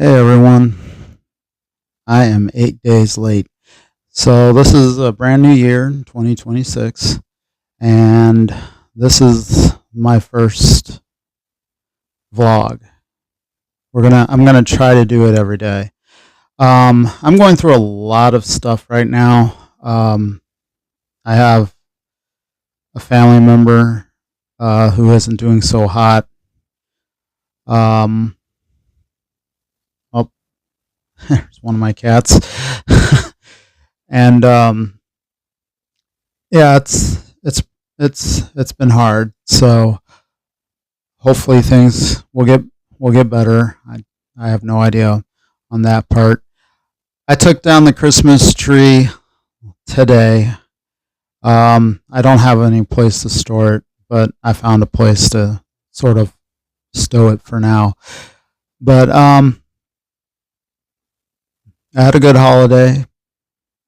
Hey everyone, I am 8 days late. So this is a brand new year, 2026, and this is my first vlog. I'm gonna try to do it every day. I'm going through a lot of stuff right now. I have a family member who isn't doing so hot. Um, oh, there's one of my cats. And yeah, it's been hard. So hopefully things will get better. I have no idea on that part. I took down the Christmas tree today. I don't have any place to store it, but I found a place to sort of stow it for now. But I had a good holiday,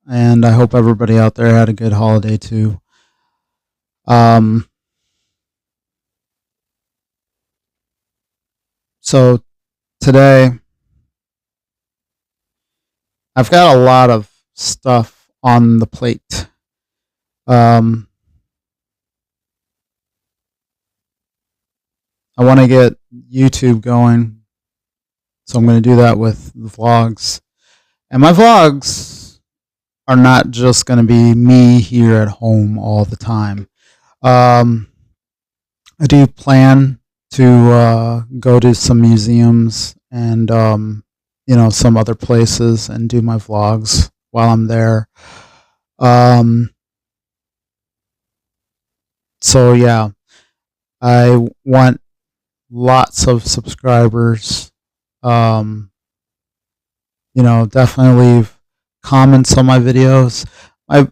and I hope everybody out there had a good holiday too. Um, so today I've got a lot of stuff on the plate. Um, I want to get YouTube going, so I'm going to do that with the vlogs. And my vlogs are not just going to be me here at home all the time. I do plan to go to some museums and some other places and do my vlogs while I'm there. So yeah, I want lots of subscribers. Definitely leave comments on my videos. My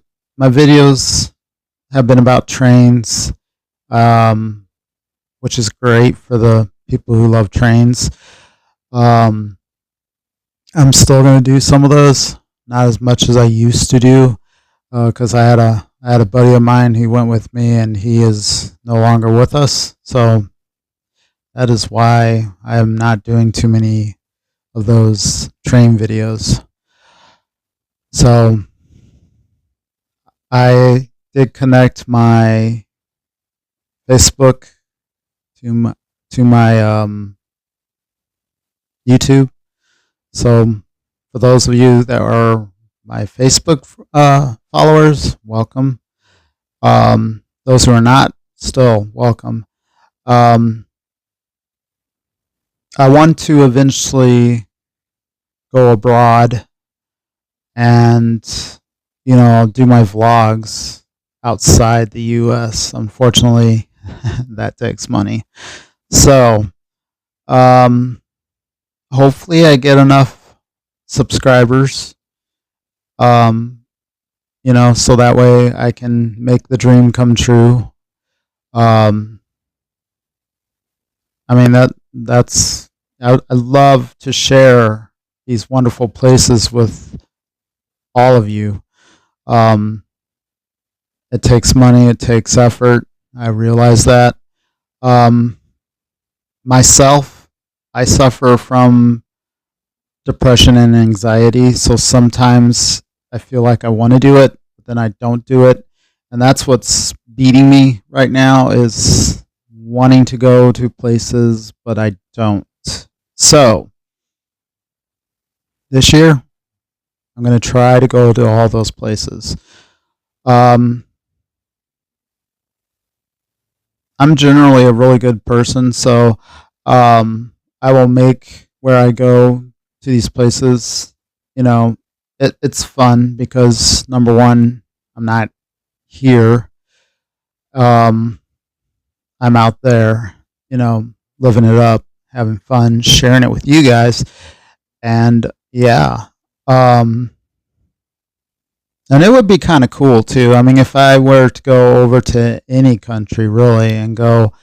videos have been about trains, which is great for the people who love trains. I'm still going to do some of those, not as much as I used to do, because I had a buddy of mine who went with me, and he is no longer with us. So that is why I am not doing too many of those train videos. So I did connect my Facebook to my YouTube. So for those of you that are my Facebook followers, welcome. Those who are not, still welcome. I want to eventually go abroad and do my vlogs outside the US. Unfortunately, that takes money. So hopefully I get enough subscribers, so that way I can make the dream come true. I mean I love to share these wonderful places with all of you. It takes money, it takes effort. I realize that. Myself, I suffer from depression and anxiety, so sometimes I feel like I want to do it, but then I don't do it. And that's what's beating me right now, is wanting to go to places, but I don't. So this year, I'm going to try to go to all those places. I'm generally a really good person, so I will make where I go to these places, it's fun because, number one, I'm not here. I'm out there, living it up, having fun, sharing it with you guys. And yeah, and it would be kind of cool too. I mean, if I were to go over to any country really and go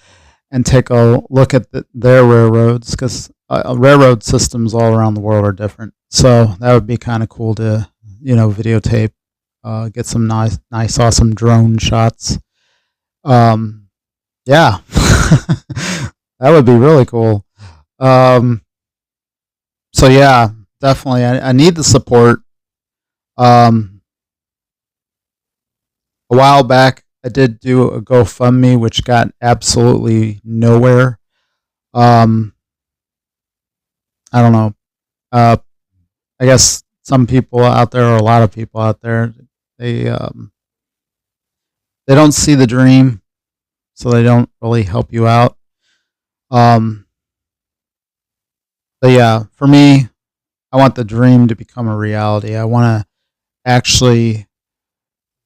and take a look at their railroads, because railroad systems all around the world are different. So that would be kind of cool to, videotape, get some nice, awesome drone shots. Yeah, that would be really cool. So yeah, definitely, I need the support. Um, a while back, I did do a GoFundMe, which got absolutely nowhere. Um, I don't know. Uh, I guess some people out there, or a lot of people out there, they um, they don't see the dream, so they don't really help you out. Um, but yeah, for me, I want the dream to become a reality. I want to actually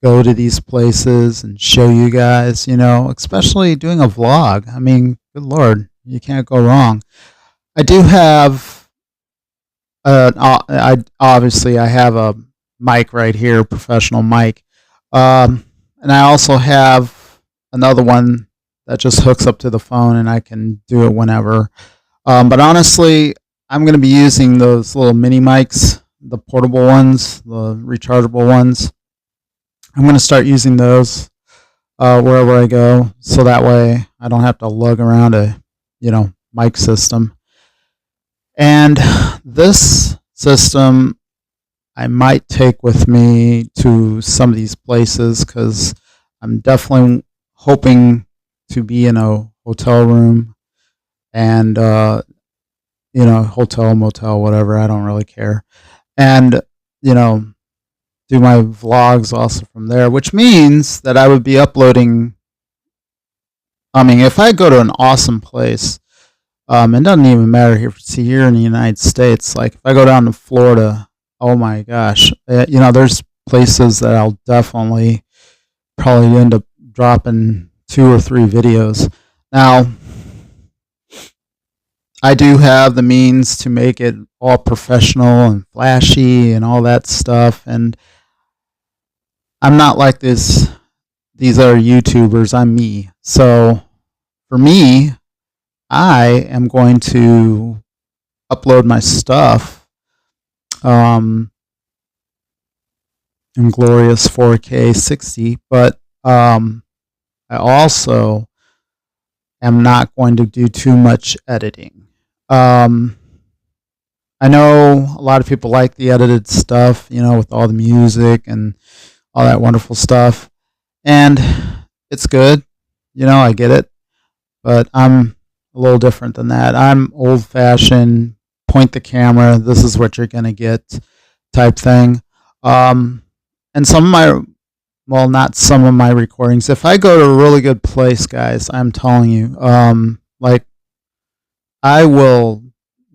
go to these places and show you guys, especially doing a vlog. I mean, good Lord, you can't go wrong. I do have, I obviously I have a mic right here, professional mic, and I also have another one that just hooks up to the phone, and I can do it whenever. But honestly, I'm going to be using those little mini mics, the portable ones, the rechargeable ones. I'm going to start using those wherever I go, so that way I don't have to lug around a, mic system. And this system I might take with me to some of these places because I'm definitely hoping to be in a hotel room and, hotel, motel, whatever. I don't really care. And, you know, do my vlogs also from there, which means that I would be uploading. I mean, if I go to an awesome place, it doesn't even matter here. See, here in the United States, like if I go down to Florida, oh my gosh, there's places that I'll definitely probably end up dropping 2 or 3 videos. Now, I do have the means to make it all professional and flashy and all that stuff, and I'm not like this. These other YouTubers. I'm me. So for me, I am going to upload my stuff in glorious 4K 60, but I also am not going to do too much editing. Um, I know a lot of people like the edited stuff, with all the music and all that wonderful stuff, and it's good. I get it, but I'm a little different than that. I'm old fashioned, point the camera, this is what you're going to get type thing. Um, and some of my, well, not some of my recordings, if I go to a really good place, guys, I'm telling you, like I will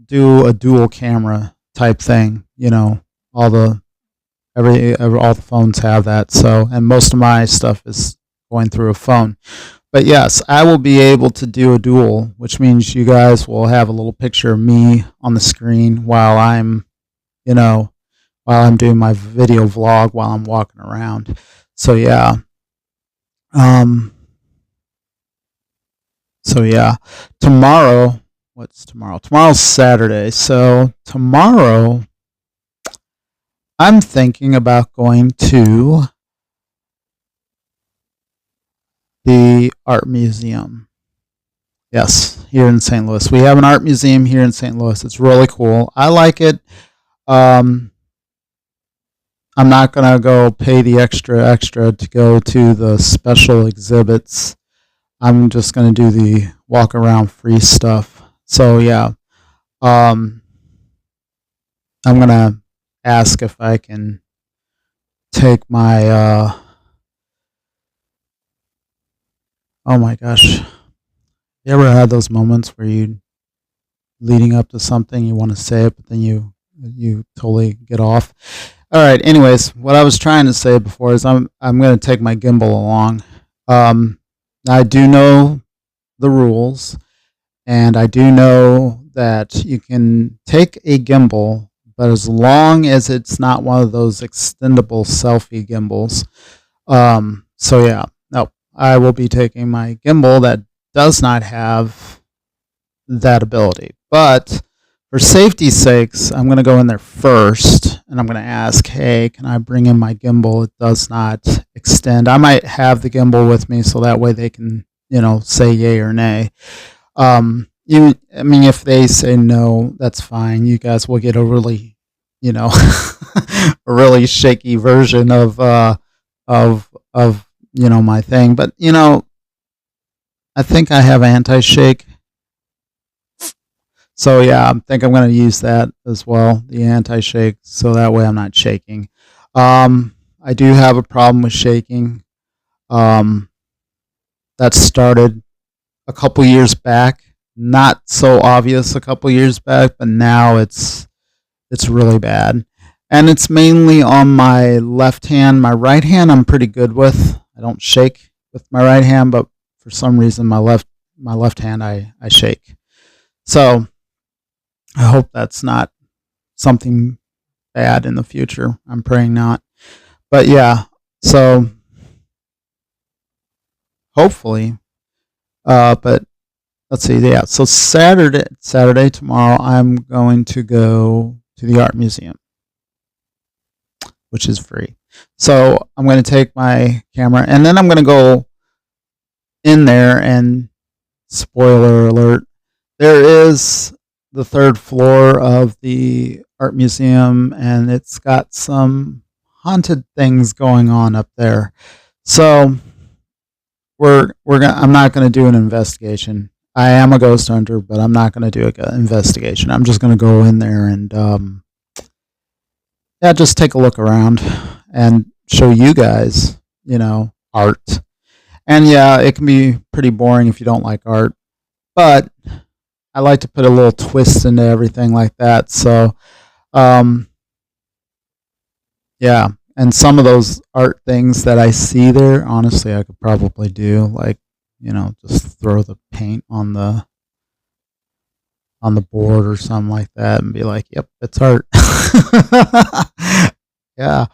do a dual camera type thing, all the, all the phones have that. So, and most of my stuff is going through a phone. But yes, I will be able to do a dual, which means you guys will have a little picture of me on the screen while I'm, while I'm doing my video vlog while I'm walking around. So yeah. Um, so yeah. Tomorrow, what's tomorrow? Tomorrow's Saturday. So tomorrow, I'm thinking about going to the art museum. Yes, here in St. Louis. We have an art museum here in St. Louis. It's really cool. I like it. Um, I'm not going to go pay the extra to go to the special exhibits. I'm just going to do the walk around free stuff. So yeah, um, I'm going to ask if I can take my, oh my gosh. You ever had those moments where you leading up to something, you want to say it, but then you totally get off? All right. Anyways, what I was trying to say before is I'm going to take my gimbal along. I do know the rules, and I do know that you can take a gimbal, but as long as it's not one of those extendable selfie gimbals. So yeah, no, I will be taking my gimbal that does not have that ability. But for safety's sakes, I'm going to go in there first and I'm going to ask, hey, can I bring in my gimbal? It does not extend. I might have the gimbal with me so that way they can, say yay or nay. I mean, if they say no, that's fine. You guys will get a really, a really shaky version of my thing. But I think I have anti-shake. So yeah, I think I'm going to use that as well, the anti-shake, so that way I'm not shaking. I do have a problem with shaking. Um, that started a couple years back. Not so obvious a couple years back, but now it's really bad. And it's mainly on my left hand. My right hand I'm pretty good with. I don't shake with my right hand, but for some reason my left hand I shake. So I hope that's not something bad in the future. I'm praying not. But yeah, so hopefully. But let's see. Yeah, so Saturday tomorrow, I'm going to go to the art museum, which is free. So I'm going to take my camera, and then I'm going to go in there. And spoiler alert, there is the third floor of the art museum, and it's got some haunted things going on up there. So I'm not going to do an investigation. I am a ghost hunter, but I'm not going to do an investigation. I'm just going to go in there and yeah, just take a look around and show you guys, art. And yeah, it can be pretty boring if you don't like art, but I like to put a little twist into everything like that. So um, yeah, and some of those art things that I see there, honestly, I could probably do, like, just throw the paint on the board or something like that and be like, "Yep, it's art." Yeah,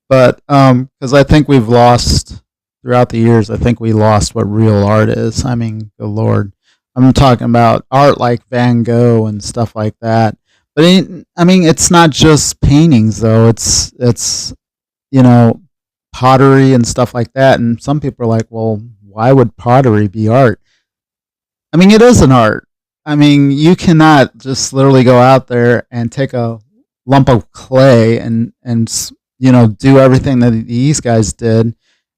but because I think we've lost throughout the years, I think we lost what real art is. I mean, good lord, I'm talking about art like Van Gogh and stuff like that. But I mean, it's not just paintings though. It's you know pottery and stuff like that. And some people are like, well, why would pottery be art? I mean, it is an art. I mean, you cannot just literally go out there and take a lump of clay and do everything that these guys did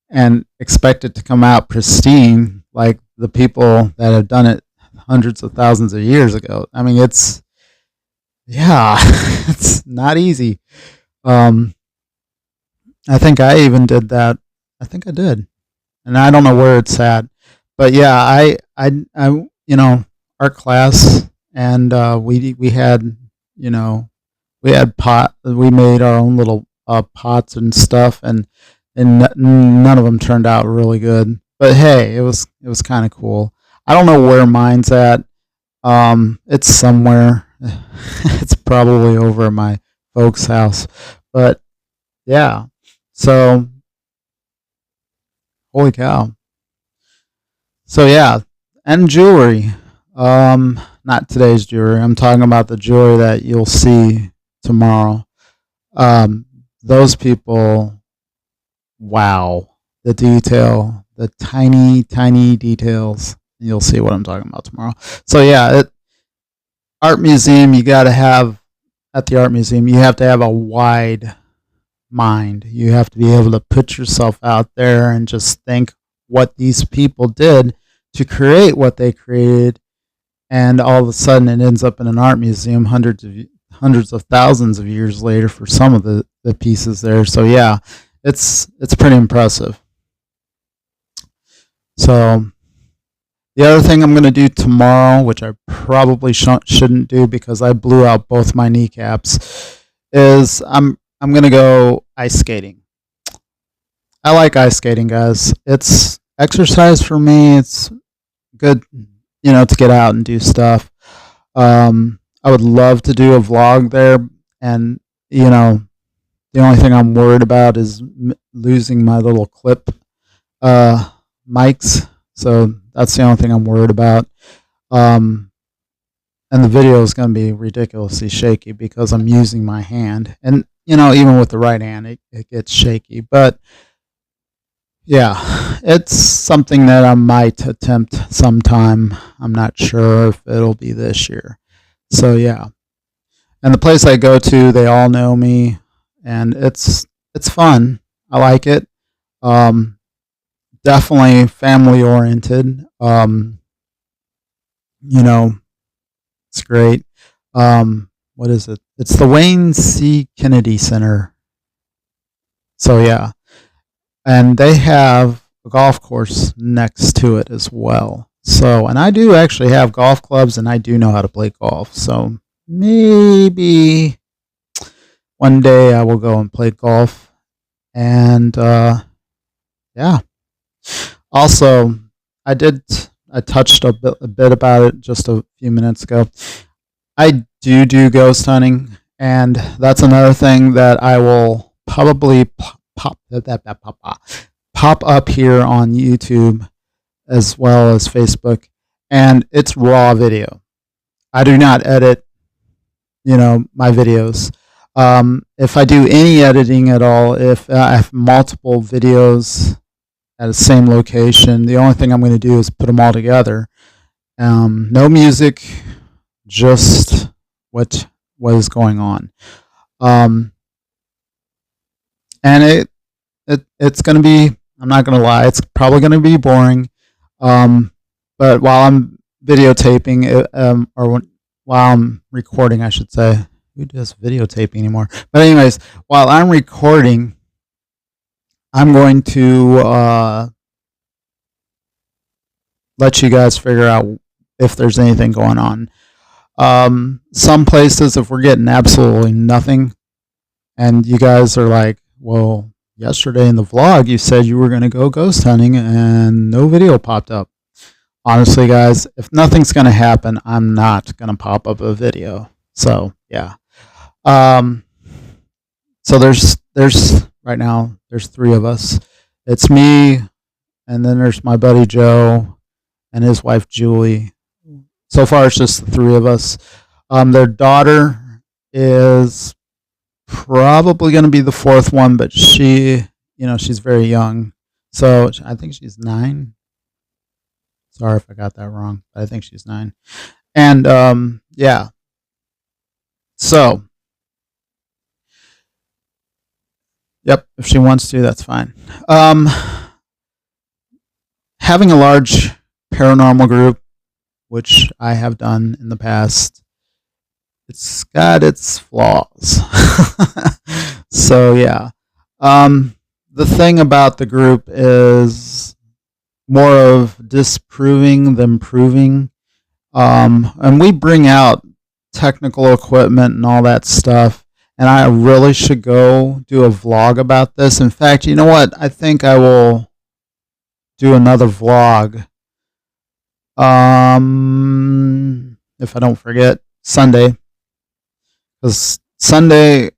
and expect it to come out pristine like the people that have done it hundreds of thousands of years ago. I mean, it's yeah, it's not easy. Um, I think I even did that. I think I did, and I don't know where it's at, but yeah, art class, and we had you know we had pot. We made our own little pots and stuff, and none of them turned out really good. But hey, it was kind of cool. I don't know where mine's at. It's somewhere. It's probably over at my folks' house. But yeah, so holy cow. So yeah, and jewelry. Not today's jewelry. I'm talking about the jewelry that you'll see tomorrow. Um, those people, wow, the detail, the tiny, tiny details. You'll see what I'm talking about tomorrow. So yeah, art museum. You got to have at the art museum. You have to have a wide mind. You have to be able to put yourself out there and just think what these people did to create what they created, and all of a sudden it ends up in an art museum hundreds of thousands of years later for some of the pieces there. So yeah, it's pretty impressive. So the other thing I'm going to do tomorrow, which I probably shouldn't do because I blew out both my kneecaps, is I'm going to go ice skating. I like ice skating, guys. It's exercise for me. It's good, to get out and do stuff. I would love to do a vlog there, and the only thing I'm worried about is losing my little clip mics. So that's the only thing I'm worried about. Um, and the video is going to be ridiculously shaky because I'm using my hand, and even with the right hand, it gets shaky. But Yeah, it's something that I might attempt sometime. I'm not sure if it'll be this year. So yeah, and the place I go to, they all know me, and it's fun. I like it. Um, Definitely family oriented. You know, it's great. What is it? It's the Wayne C. Kennedy Center. So yeah, and they have a golf course next to it as well. So, and I do actually have golf clubs, and I do know how to play golf. So maybe one day I will go and play golf. And yeah, also I did. I touched a bit about it just a few minutes ago. I do ghost hunting, and that's another thing that I will probably pop up here on YouTube as well as Facebook, and it's raw video. I do not edit, my videos. If I do any editing at all, if I have multiple videos at the same location, the only thing I'm going to do is put them all together. No music, just what is going on. Um, and it's going to be. I'm not going to lie. It's probably going to be boring. Um, but while I'm videotaping, while I'm recording, I should say. Who does videotaping anymore? But anyways, while I'm recording, I'm going to let you guys figure out if there's anything going on. Some places, if we're getting absolutely nothing, and you guys are like, well, yesterday in the vlog, you said you were going to go ghost hunting and no video popped up. Honestly, guys, if nothing's going to happen, I'm not going to pop up a video. So, yeah. Um, so there's right now, there's three of us. It's me, and then there's my buddy Joe and his wife Julie. So far, it's just the three of us. Their daughter is probably going to be the fourth one, but she's very young. So I think she's 9. Sorry if I got that wrong, but I think she's 9. And yeah. So, yep, if she wants to, that's fine. Having a large paranormal group, which I have done in the past, it's got its flaws. So yeah. The thing about the group is more of disproving than proving. And we bring out technical equipment and all that stuff. And I really should go do a vlog about this. In fact, you know what? I think I will do another vlog. If I don't forget, Sunday. Because Sunday,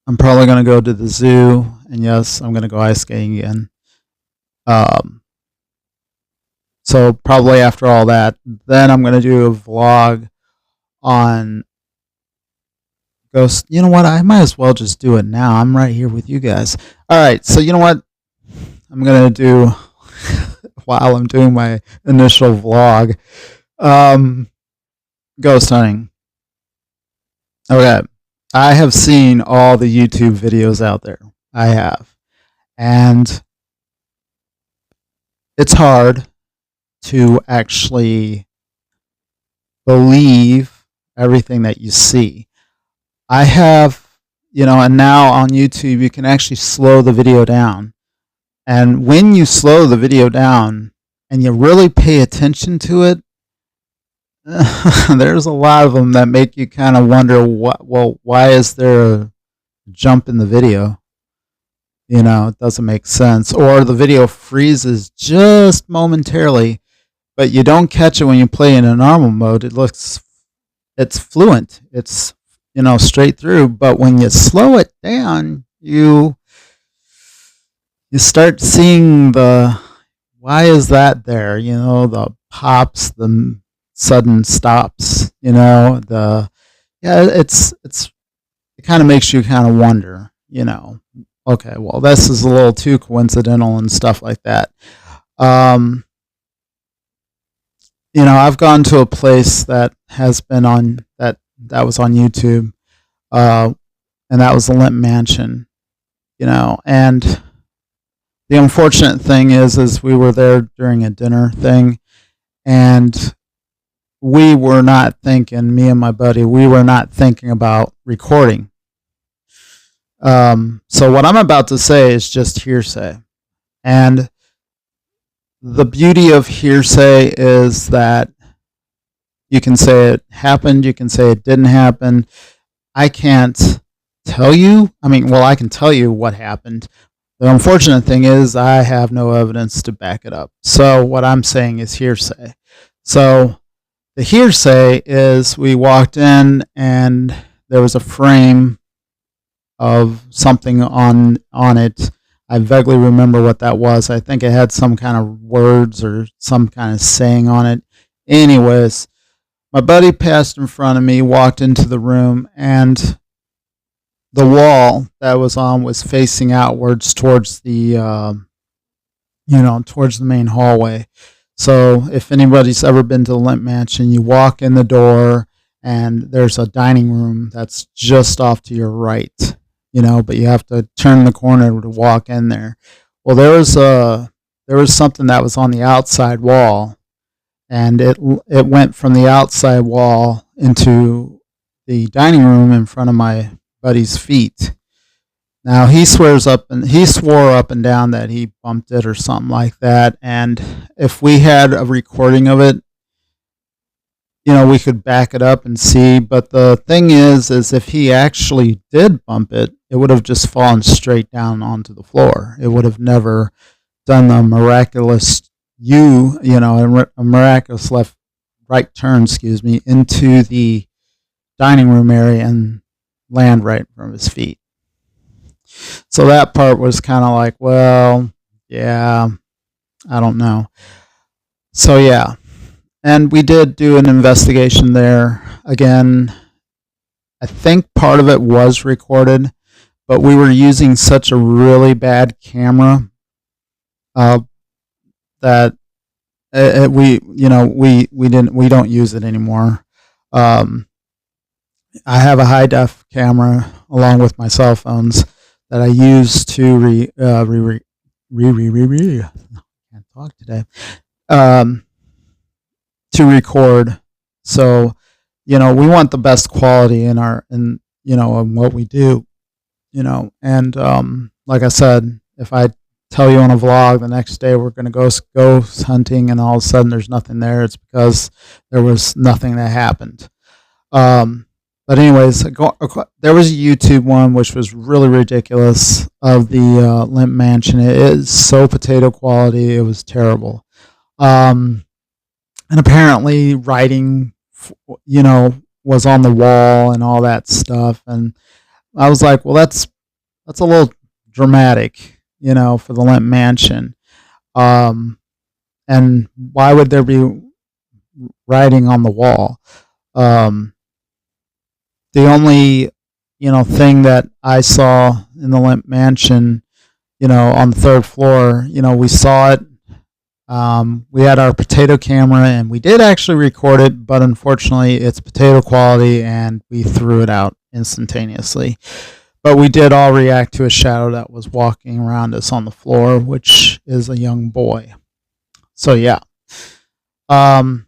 I'm probably going to go to the zoo. And yes, I'm going to go ice skating again. So probably after all that, then I'm going to do a vlog on ghost. You know what? I might as well just do it now. I'm right here with you guys. All right. So you know what? I'm going to do while I'm doing my initial vlog, ghost hunting. Okay. I have seen all the YouTube videos out there. I have. And it's hard to actually believe everything that you see. I have, and now on YouTube, you can actually slow the video down. And when you slow the video down and you really pay attention to it, there's a lot of them that make you kind of wonder, why is there a jump in the video? It doesn't make sense. Or the video freezes just momentarily, but you don't catch it when you play in a normal mode. It's fluent. It's, straight through. But when you slow it down, you start seeing why is that there? The pops, the sudden stops, it kind of makes you kind of wonder, okay, well, this is a little too coincidental and stuff like that. Um, I've gone to a place that has been on that was on YouTube, uh, and that was the Limp Mansion. And the unfortunate thing is we were there during a dinner thing, and we were not thinking. Me and my buddy, we were not thinking about recording. So what I'm about to say is just hearsay, and the beauty of hearsay is that you can say it happened, you can say it didn't happen. I can't tell you. I mean, well, I can tell you what happened. The unfortunate thing is I have no evidence to back it up. So what I'm saying is hearsay. So the hearsay is we walked in and there was a frame of something on it. I vaguely remember what that was. I think it had some kind of words or some kind of saying on it. Anyways, my buddy passed in front of me, walked into the room, and the wall that was on was facing outwards towards towards the main hallway. So if anybody's ever been to the Limp Mansion, you walk in the door and there's a dining room that's just off to your right, but you have to turn the corner to walk in there. Well, there was something that was on the outside wall, and it went from the outside wall into the dining room in front of my buddy's feet. Now he swore up and down that he bumped it or something like that. And if we had a recording of it, we could back it up and see. But the thing is if he actually did bump it, it would have just fallen straight down onto the floor. It would have never done the miraculous a miraculous right turn, into the dining room area and land right in front of his feet. So that part was kind of like, well, yeah, I don't know. So yeah, and we did do an investigation there. Again, I think part of it was recorded, but we were using such a really bad camera that we don't use it anymore. I have a high def camera along with my cell phones that I use to can't talk today, to record. So we want the best quality in what we do. And like I said, if I tell you on a vlog the next day we're going to go ghost hunting and all of a sudden there's nothing there, it's because there was nothing that happened. But anyways, there was a YouTube one which was really ridiculous of the Limp Mansion. It is so potato quality, it was terrible. And apparently writing was on the wall and all that stuff, and I was like, well, that's a little dramatic, for the Limp Mansion. And why would there be writing on the wall? The only, thing that I saw in the Limp Mansion, on the third floor, we saw it. We had our potato camera and we did actually record it, but unfortunately it's potato quality and we threw it out instantaneously. But we did all react to a shadow that was walking around us on the floor, which is a young boy. So yeah. But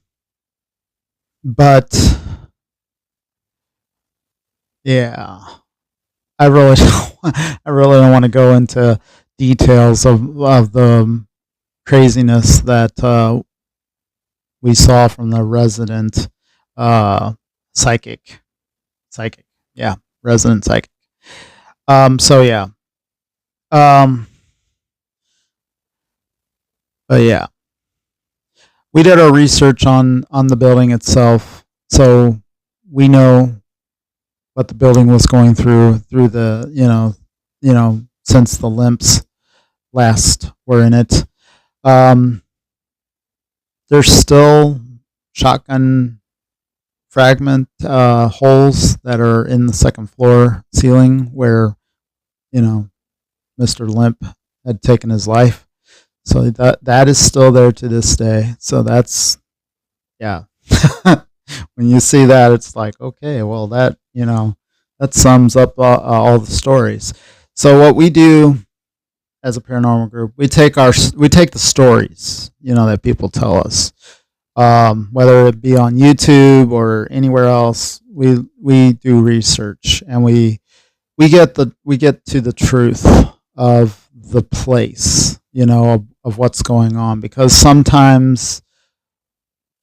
yeah, I really don't want to go into details of the craziness that we saw from the resident psychic, yeah, resident psychic. So yeah, but yeah, we did our research on the building itself, so we know what the building was going through the since the Limps last were in it. There's still shotgun fragment holes that are in the second floor ceiling where Mr. Limp had taken his life. So that is still there to this day. So that's, yeah. When you see that, it's like, okay, well, that, that sums up all the stories. So what we do as a paranormal group, we take the stories, that people tell us, whether it be on YouTube or anywhere else. We do research, and we get to the truth of the place, of what's going on, because sometimes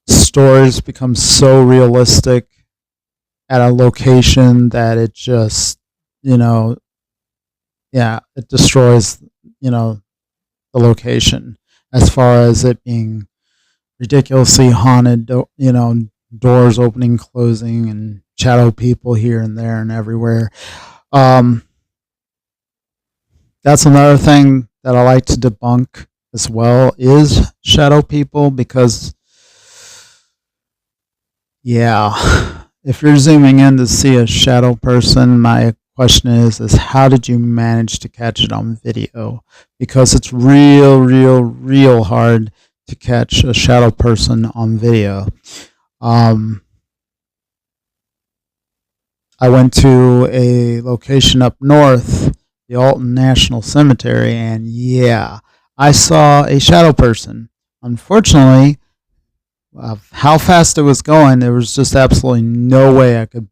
stories become so realistic at a location that it just, it destroys, the location, as far as it being ridiculously haunted, doors opening, closing, and shadow people here and there and everywhere. That's another thing that I like to debunk as well, is shadow people, because, yeah, if you're zooming in to see a shadow person, my question is how did you manage to catch it on video? Because it's real hard to catch a shadow person on video. I went to a location up north, the Alton National Cemetery, and yeah, I saw a shadow person. Unfortunately, how fast it was going, there was just absolutely no way I could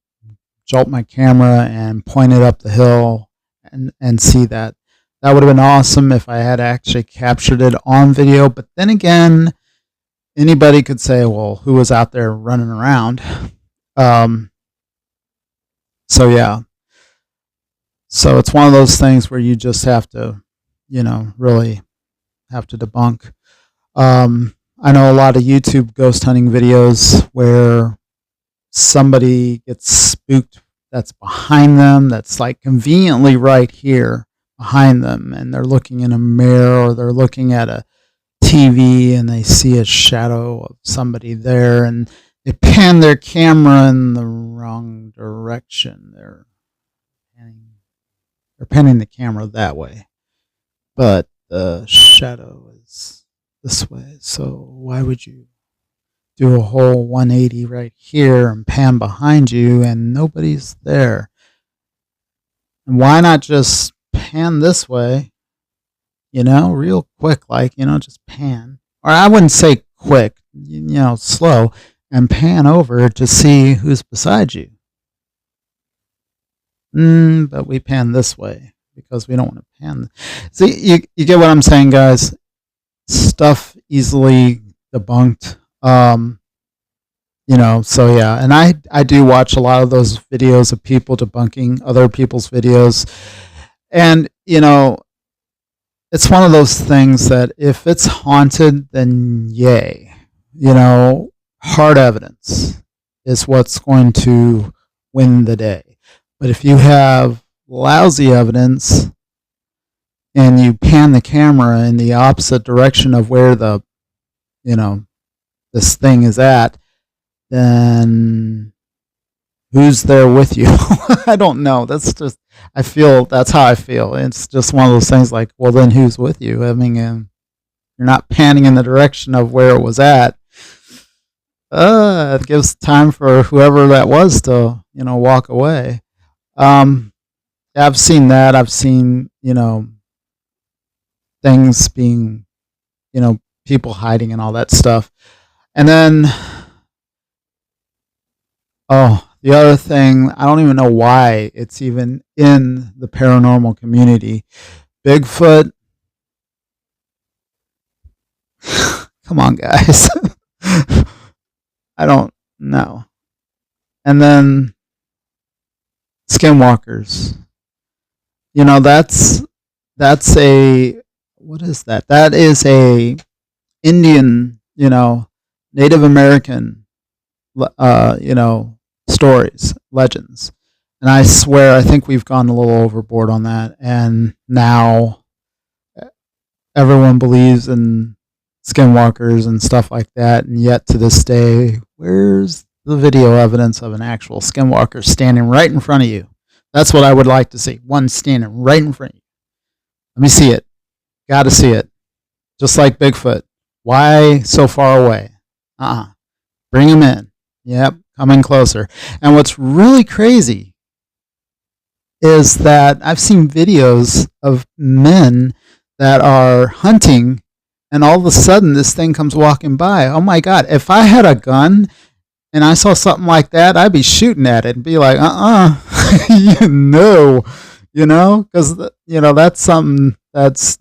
jolt my camera and point it up the hill and see that. That would have been awesome if I had actually captured it on video. But then again, anybody could say, well, who was out there running around? So yeah. So it's one of those things where you just have to, really have to debunk. I know a lot of YouTube ghost hunting videos where somebody gets spooked that's behind them, that's like conveniently right here behind them, and they're looking in a mirror or they're looking at a TV and they see a shadow of somebody there, and they pan their camera in the wrong direction. They're panning the camera that way, but the shadow is this way. So why would you do a whole 180 right here and pan behind you and nobody's there? And why not just pan this way, real quick, like, just pan. Or I wouldn't say quick, slow, and pan over to see who's beside you. But we pan this way because we don't want to pan. See, you get what I'm saying, guys? Stuff easily debunked. So yeah, and I do watch a lot of those videos of people debunking other people's videos, and it's one of those things that if it's haunted, then yay, hard evidence is what's going to win the day. But if you have lousy evidence and you pan the camera in the opposite direction of where the this thing is at, then who's there with you? I don't know. That's how I feel. It's just one of those things like, well, then who's with you? I mean, you're not panning in the direction of where it was at. It gives time for whoever that was to, walk away. I've seen that. I've seen, things being, people hiding and all that stuff. And then, the other thing, I don't even know why it's even in the paranormal community. Bigfoot. Come on, guys. I don't know. And then skinwalkers. That's a, what is that? That is a Indian, Native American, stories, legends. And I swear, I think we've gone a little overboard on that. And now everyone believes in skinwalkers and stuff like that. And yet to this day, where's the video evidence of an actual skinwalker standing right in front of you? That's what I would like to see. One standing right in front of you. Let me see it. Got to see it. Just like Bigfoot. Why so far away? Bring him in. Yep, coming closer. And what's really crazy is that I've seen videos of men that are hunting, and all of a sudden this thing comes walking by. Oh my God, if I had a gun and I saw something like that, I'd be shooting at it and be like, because, that's something that's,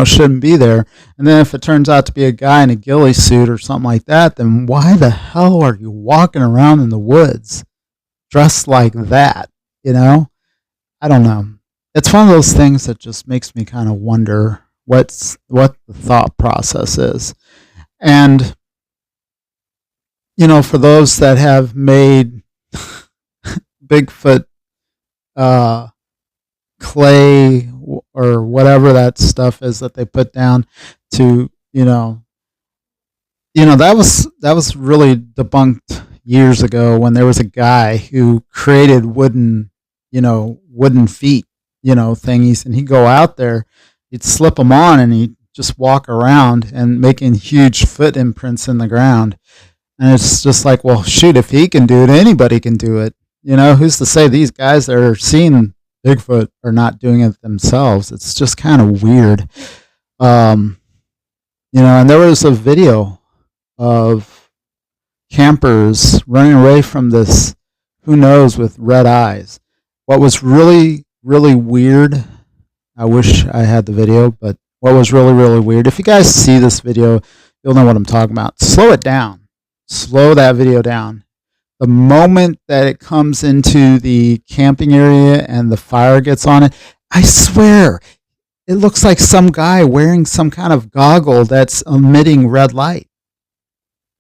shouldn't be there. And then if it turns out to be a guy in a ghillie suit or something like that, then why the hell are you walking around in the woods dressed like that? I don't know. It's one of those things that just makes me kind of wonder what the thought process is. And, for those that have made Bigfoot clay or whatever that stuff is that they put down to, that was really debunked years ago when there was a guy who created wooden feet, thingies, and he'd go out there, he'd slip them on, and he'd just walk around and making huge foot imprints in the ground. And it's just like, well, shoot, if he can do it, anybody can do it. Who's to say these guys that are seeing Bigfoot are not doing it themselves? It's just kind of weird. And there was a video of campers running away from this, who knows, with red eyes. What was really, really weird, I wish I had the video, but what was really, really weird, if you guys see this video, you'll know what I'm talking about. Slow it down. Slow that video down. The moment that it comes into the camping area and the fire gets on it, I swear, it looks like some guy wearing some kind of goggle that's emitting red light.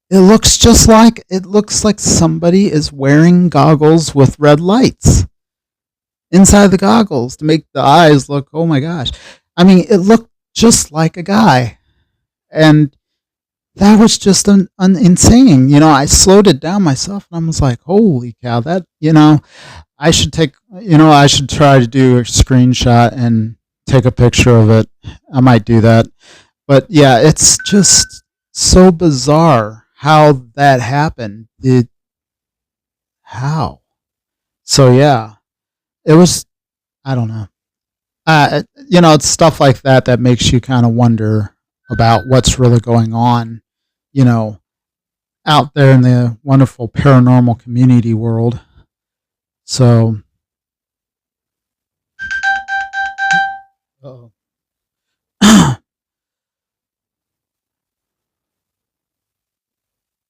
It looks like somebody is wearing goggles with red lights inside the goggles to make the eyes look, oh my gosh. I mean, it looked just like a guy. And that was just insane. I slowed it down myself, and I was like, holy cow, that, I should try to do a screenshot and take a picture of it. I might do that. But yeah, it's just so bizarre how that happened. How? So yeah, it was, I don't know. It's stuff like that makes you kind of wonder about what's really going on, out there in the wonderful paranormal community world. So,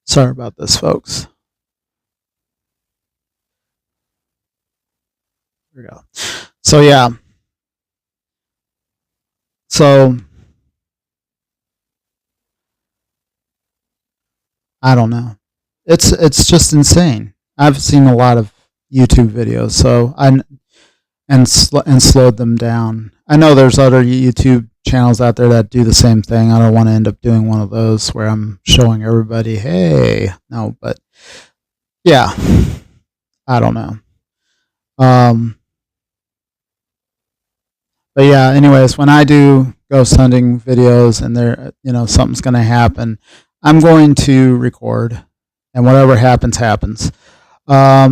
sorry about this, folks. Here we go. So yeah. So I don't know. It's just insane. I've seen a lot of YouTube videos, so and slowed them down. I know there's other YouTube channels out there that do the same thing. I don't want to end up doing one of those where I'm showing everybody, hey, no, but yeah, I don't know. But yeah, anyways, when I do ghost hunting videos and there, something's going to happen, I'm going to record, and whatever happens, happens. I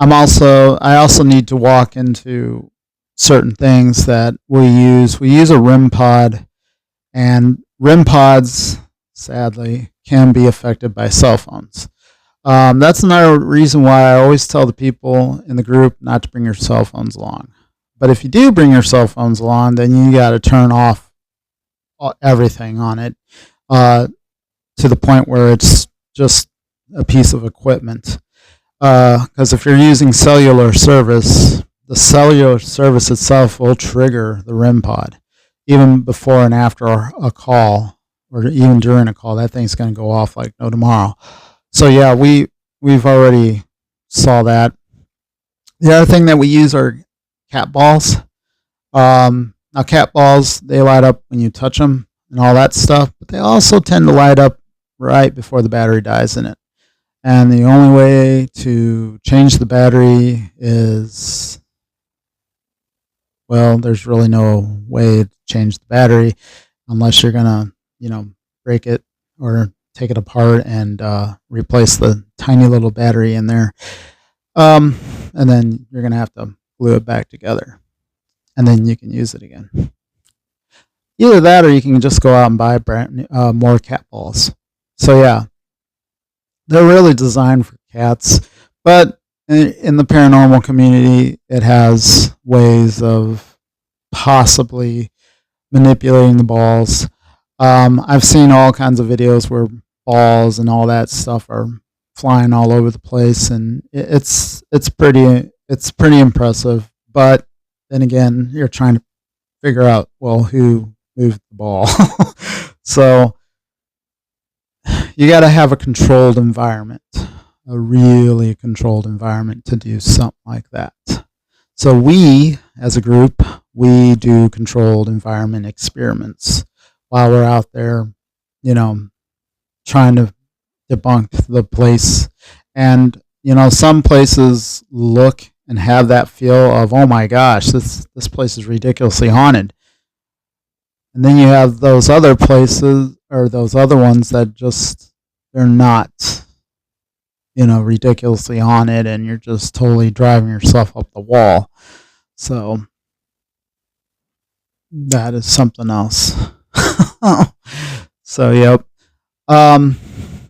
also need to walk into certain things that we use. We use a REM pod, and REM pods, sadly, can be affected by cell phones. That's another reason why I always tell the people in the group not to bring your cell phones along. But if you do bring your cell phones along, then you got to turn off everything on it to the point where it's just a piece of equipment. Because if you're using cellular service, the cellular service itself will trigger the REM pod. Even before and after a call, or even during a call, that thing's going to go off like no tomorrow. So yeah, we've already saw that. The other thing that we use are cat balls. Now cat balls, they light up when you touch them and all that stuff, but they also tend to light up right before the battery dies in it. And the only way to change the battery is well, there's really no way to change the battery unless you're gonna, break it or take it apart and replace the tiny little battery in there. And then you're gonna have to glue it back together, and then you can use it again. Either that, or you can just go out and buy more cat balls. So yeah, they're really designed for cats, but in the paranormal community, it has ways of possibly manipulating the balls. I've seen all kinds of videos where balls and all that stuff are flying all over the place, and it's pretty impressive. But then again, you're trying to figure out, well, who moved the ball. So you got to have a controlled environment, a really controlled environment to do something like that. So we, as a group, we do controlled environment experiments while we're out there, trying to debunk the place. And, some places look and have that feel of, oh my gosh, this place is ridiculously haunted. And then you have those other places, or those other ones that just, they're not, ridiculously haunted, and you're just totally driving yourself up the wall. So that is something else. So, yep.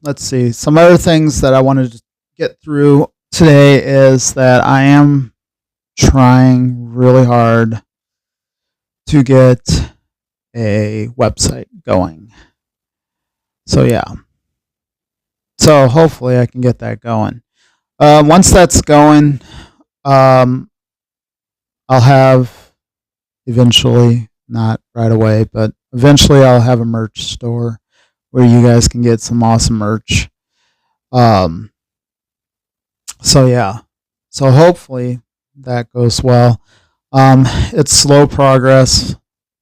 Let's see. Some other things that I wanted to get through today is that I am trying really hard to get a website going. So yeah. So hopefully I can get that going. Once that's going, I'll have eventually, not right away, but eventually I'll have a merch store where you guys can get some awesome merch. So yeah. So hopefully that goes well. It's slow progress.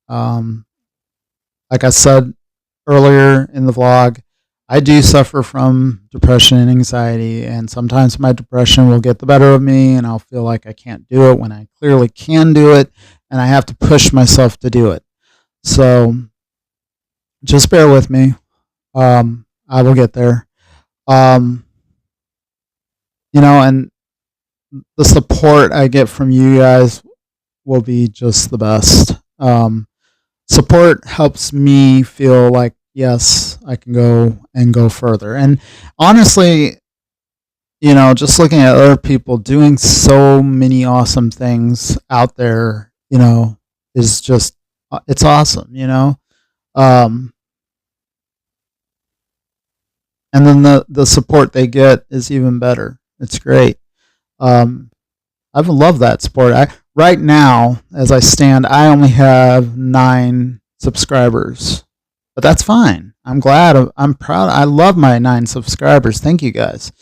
Like I said earlier in the vlog, I do suffer from depression and anxiety, and sometimes my depression will get the better of me, and I'll feel like I can't do it when I clearly can do it, and I have to push myself to do it. So just bear with me. I will get there. And the support I get from you guys will be just the best. Support helps me feel like, yes, I can go further. And honestly, just looking at other people doing so many awesome things out there, is just, it's awesome, and then the support they get is even better. It's great. I've loved that support. Right now, as I stand, I only have 9 subscribers, but that's fine. I'm glad. I'm proud. I love my 9 subscribers. Thank you guys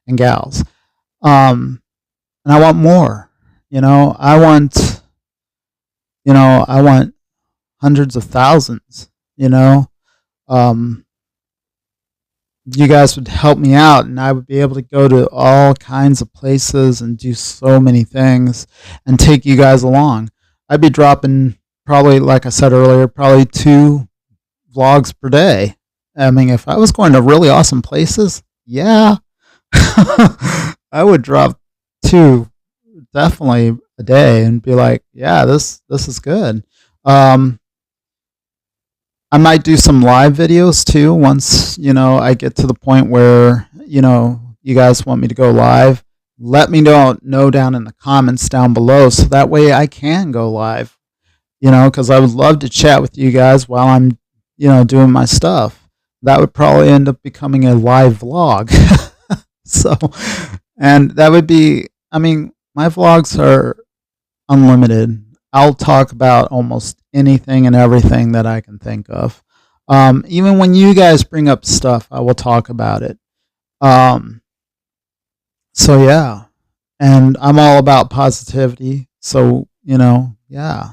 and gals. And I want more. I want hundreds of thousands. You guys would help me out, and I would be able to go to all kinds of places and do so many things and take you guys along. I'd be dropping probably, like I said earlier, probably 2 vlogs per day. I mean, if I was going to really awesome places, yeah, I would drop 2 definitely a day and be like, yeah, this is good. I might do some live videos too once, I get to the point where, you guys want me to go live. Let me know down in the comments down below, so that way I can go live, because I would love to chat with you guys while I'm, doing my stuff. That would probably end up becoming a live vlog. So, and that would be, I mean, my vlogs are unlimited. I'll talk about almost anything and everything that I can think of. Even when you guys bring up stuff, I will talk about it. So yeah, and I'm all about positivity. So, yeah,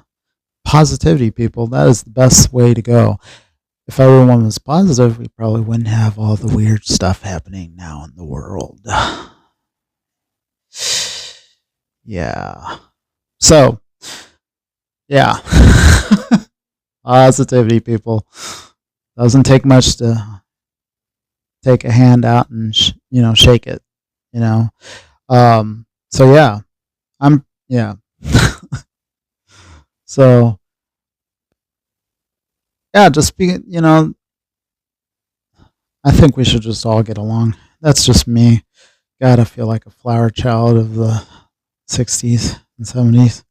positivity, people. That is the best way to go. If everyone was positive, we probably wouldn't have all the weird stuff happening now in the world. Yeah. So, Yeah. Positivity, people. Doesn't take much to take a hand out and shake it. You know. So yeah, yeah. So yeah, just be. I think we should just all get along. That's just me. God, I feel like a flower child of the '60s and '70s,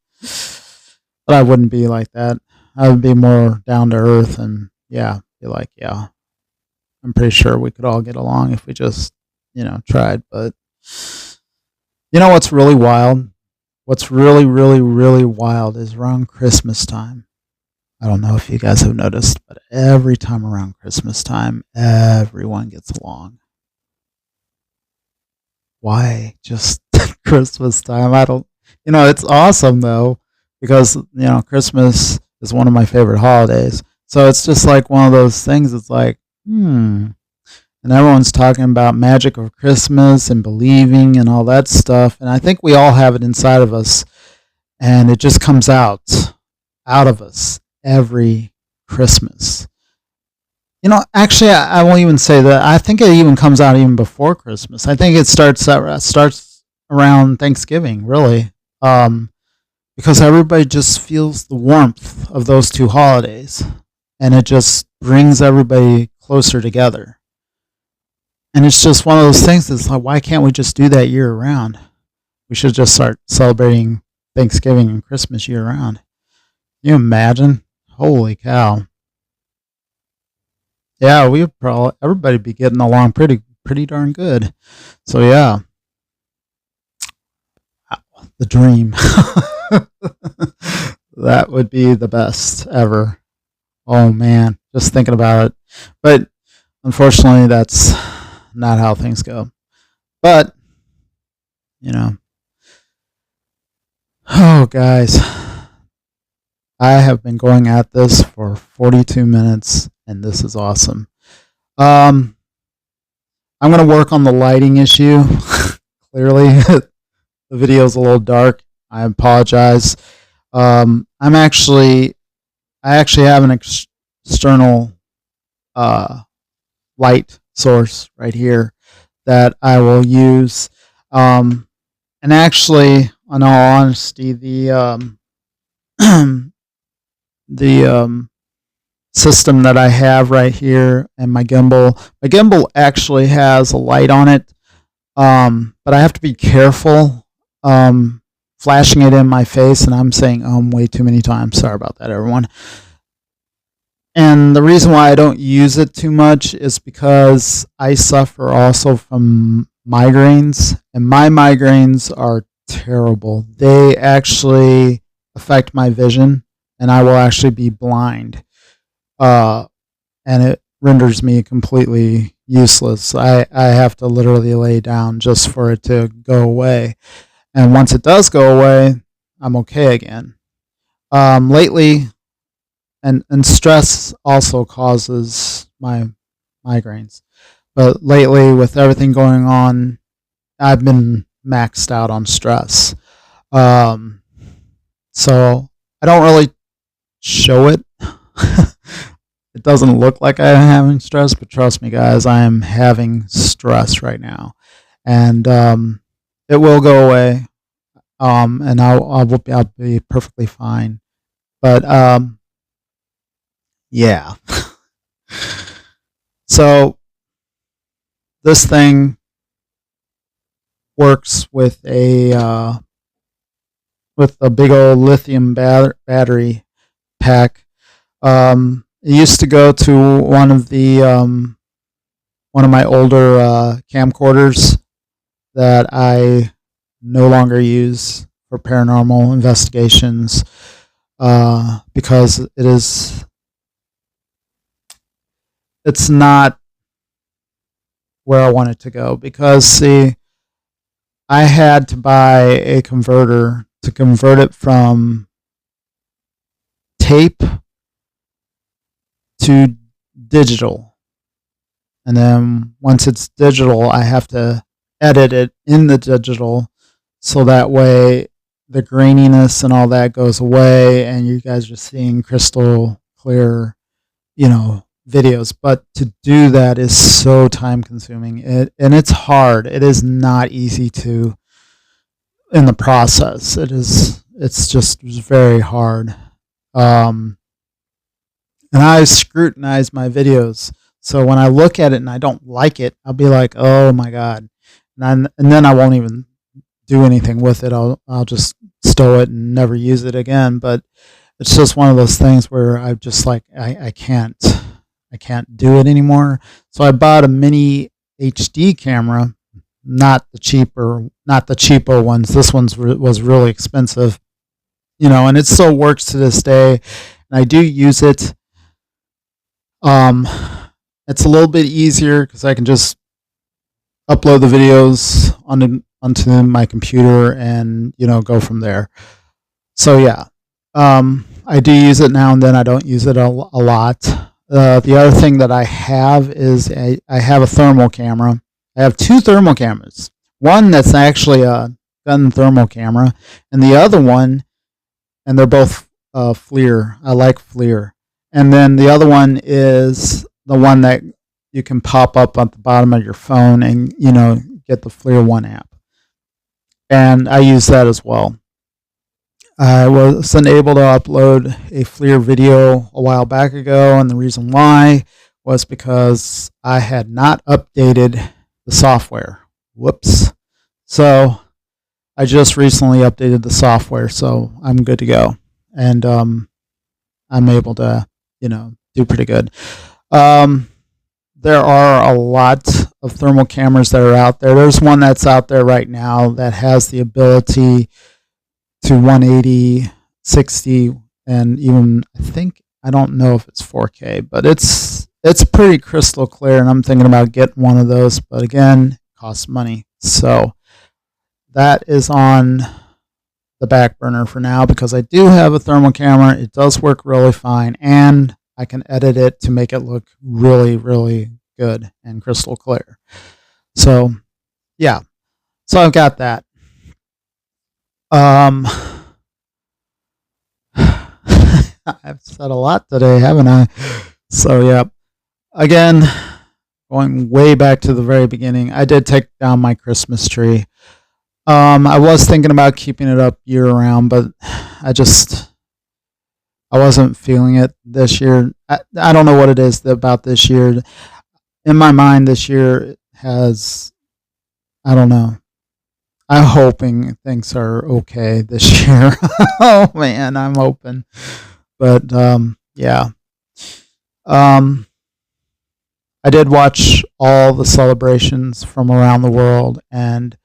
but I wouldn't be like that. I would be more down to earth and yeah, be like, yeah, I'm pretty sure we could all get along if we just, tried. But you know what's really wild? What's really, really, really wild is around Christmas time. I don't know if you guys have noticed, but every time around Christmas time, everyone gets along. Why just Christmas time? I don't, it's awesome though, because, Christmas is one of my favorite holidays. So it's just like one of those things. It's like, and everyone's talking about magic of Christmas and believing and all that stuff. And I think we all have it inside of us, and it just comes out of us every Christmas. Actually, I won't even say that. I think it even comes out even before Christmas. I think it starts around Thanksgiving, really, because everybody just feels the warmth of those two holidays, and it just brings everybody closer together. And it's just one of those things that's like, why can't we just do that year round? We should just start celebrating Thanksgiving and Christmas year round. Can you imagine? Holy cow. Yeah, we would probably everybody be getting along pretty darn good. So yeah, the dream. That would be the best ever. Oh man, just thinking about it. But unfortunately, that's not how things go. But you know, oh guys, I have been going at this for 42 minutes, and this is awesome. Um, I'm gonna work on the lighting issue. Clearly, the video's a little dark. I apologize. I actually have an external uh, light source right here that I will use. And actually, in all honesty, the system that I have right here and my gimbal actually has a light on it, but I have to be careful flashing it in my face, and I'm saying way too many times. Sorry about that, everyone. And the reason why I don't use it too much is because I suffer also from migraines, and my migraines are terrible. They actually affect my vision, and I will actually be blind. Uh, and it renders me completely useless. I have to literally lay down just for it to go away. And once it does go away, I'm okay again. Lately, and stress also causes my migraines. But lately, with everything going on, I've been maxed out on stress. Um, so I don't really show it. It doesn't look like I'm having stress, but trust me, guys, I am having stress right now, and it will go away. And I'll be perfectly fine. But yeah. So this thing works with a big old lithium battery pack. It used to go to one of my older camcorders that I no longer use for paranormal investigations because it's not where I want it to go. Because see, I had to buy a converter to convert it from tape to digital. And then once it's digital, I have to edit it in the digital so that way the graininess and all that goes away, and you guys are seeing crystal clear, videos. But to do that is so time consuming, and it's hard. It is not easy to in the process. It's just very hard. Um, and I scrutinize my videos. So when I look at it and I don't like it, I'll be like, "Oh my god," and then I won't even do anything with it. I'll just stow it and never use it again. But it's just one of those things where I just like I can't do it anymore. So I bought a mini HD camera, not the cheapo ones. This was really expensive, and it still works to this day. And I do use it. Um, it's a little bit easier because I can just upload the videos onto my computer and go from there. So yeah, I do use it now and then. I don't use it a lot. The other thing that I have is I have a thermal camera. I have two thermal cameras. One that's actually a gun thermal camera, and the other one, and they're both FLIR. I like FLIR. And then the other one is the one that you can pop up at the bottom of your phone and get the FLIR One app. And I use that as well. I wasn't able to upload a FLIR video a while back ago, and the reason why was because I had not updated the software. Whoops. So I just recently updated the software, so I'm good to go. And I'm able to, do pretty good. There are a lot of thermal cameras that are out there. There's one that's out there right now that has the ability to 180, 60, and even I don't know if it's 4K, but it's pretty crystal clear, and I'm thinking about getting one of those. But again, it costs money, so that is on the back burner for now because I do have a thermal camera. It does work really fine, and I can edit it to make it look really, really good and crystal clear. So, yeah. So I've got that. I've said a lot today, haven't I? So, yeah. Again, going way back to the very beginning, I did take down my Christmas tree. I was thinking about keeping it up year round, but I wasn't feeling it this year. I don't know what it is about this year. In my mind, this year has, I don't know. I'm hoping things are okay this year. Oh man, I'm hoping. But yeah. I did watch all the celebrations from around the world, and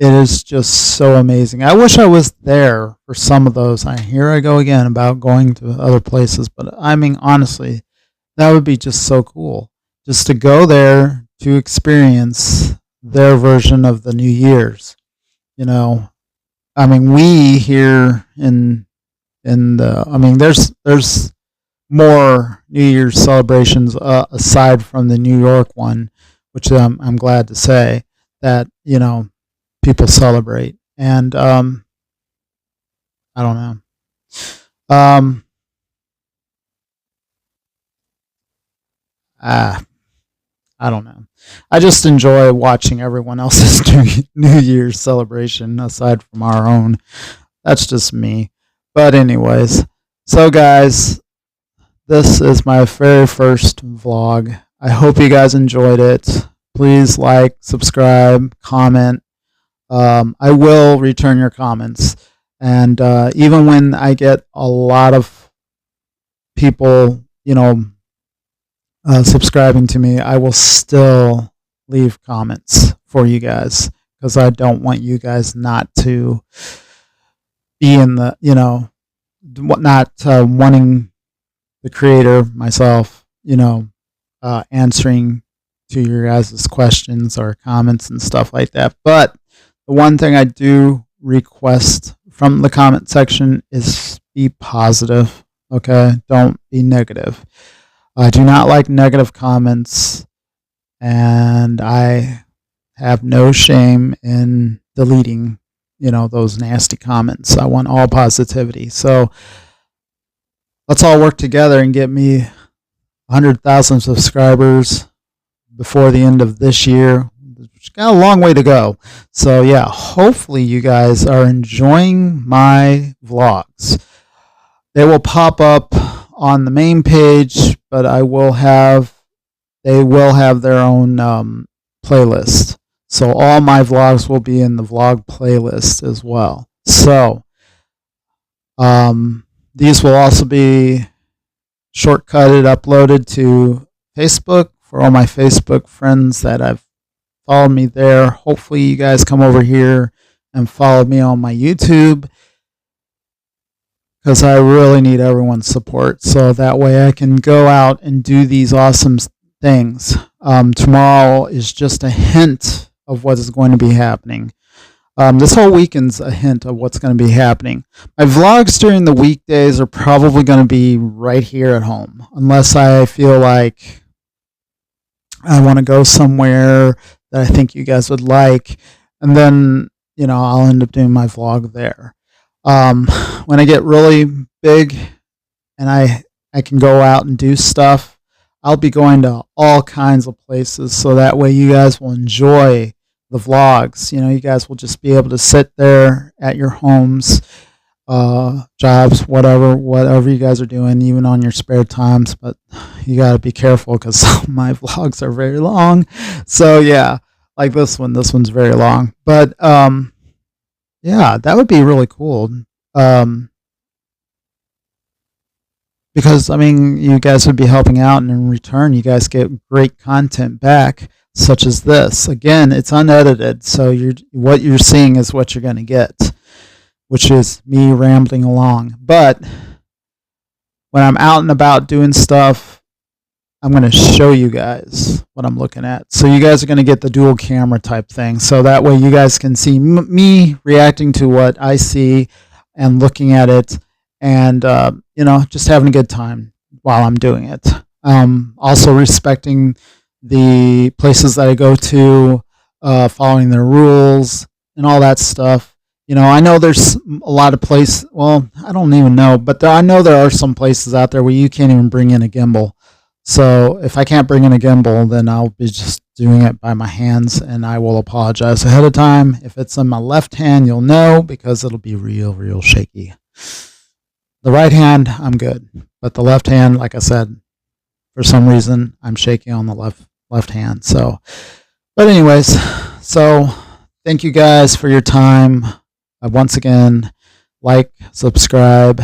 it is just so amazing. I wish I was there for some of those. Here I go again about going to other places, but I mean, honestly, that would be just so cool. Just to go there to experience their version of the New Year's. I mean, we here in there's more New Year's celebrations aside from the New York one, which I'm glad to say that people celebrate. And I don't know. I don't know. I just enjoy watching everyone else's New Year's celebration aside from our own. That's just me. But anyways, so guys, this is my very first vlog. I hope you guys enjoyed it. Please like, subscribe, comment. I will return your comments. And even when I get a lot of people, subscribing to me, I will still leave comments for you guys because I don't want you guys not to be in the, not wanting the creator, myself, answering to your guys' questions or comments and stuff like that. But the one thing I do request from the comment section is be positive, okay? Don't be negative. I do not like negative comments, and I have no shame in deleting, those nasty comments. I want all positivity. So let's all work together and get me 100,000 subscribers before the end of this year. It's got a long way to go. So yeah, hopefully you guys are enjoying my vlogs. They will pop up on the main page, but they will have their own playlist. So all my vlogs will be in the vlog playlist as well. So these will also be shortcutted, uploaded to Facebook for all my Facebook friends that have followed me there. Hopefully you guys come over here and follow me on my YouTube, because I really need everyone's support, so that way I can go out and do these awesome things. Tomorrow is just a hint of what is going to be happening. This whole weekend's a hint of what's going to be happening. My vlogs during the weekdays are probably going to be right here at home, unless I feel like I want to go somewhere that I think you guys would like, and then I'll end up doing my vlog there. When I get really big and I can go out and do stuff, I'll be going to all kinds of places, so that way you guys will enjoy the vlogs. You guys will just be able to sit there at your homes, jobs, whatever you guys are doing, even on your spare times. But you got to be careful, because my vlogs are very long. So yeah, like this one's very long. But yeah, that would be really cool. Because you guys would be helping out, and in return you guys get great content back, such as this. Again, it's unedited, so what you're seeing is what you're going to get, which is me rambling along. But when I'm out and about doing stuff, I'm going to show you guys what I'm looking at. So you guys are going to get the dual camera type thing, so that way you guys can see me reacting to what I see and looking at it, and just having a good time while I'm doing it. Also respecting the places that I go to, following their rules and all that stuff. I know there's a lot of places, well, I don't even know, but I know there are some places out there where you can't even bring in a gimbal. So if I can't bring in a gimbal, then I'll be just doing it by my hands, and I will apologize ahead of time. If it's in my left hand, you'll know, because it'll be real shaky. The right hand, I'm good. But the left hand, like I said, for some reason, I'm shaky on the left hand. So, but anyways, so thank you guys for your time. Once again, like, subscribe,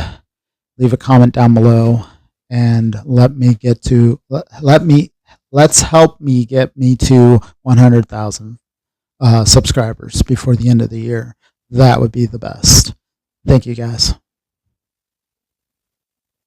leave a comment down below, and let's help me get me to 100,000 subscribers before the end of the year. That would be the best. Thank you guys.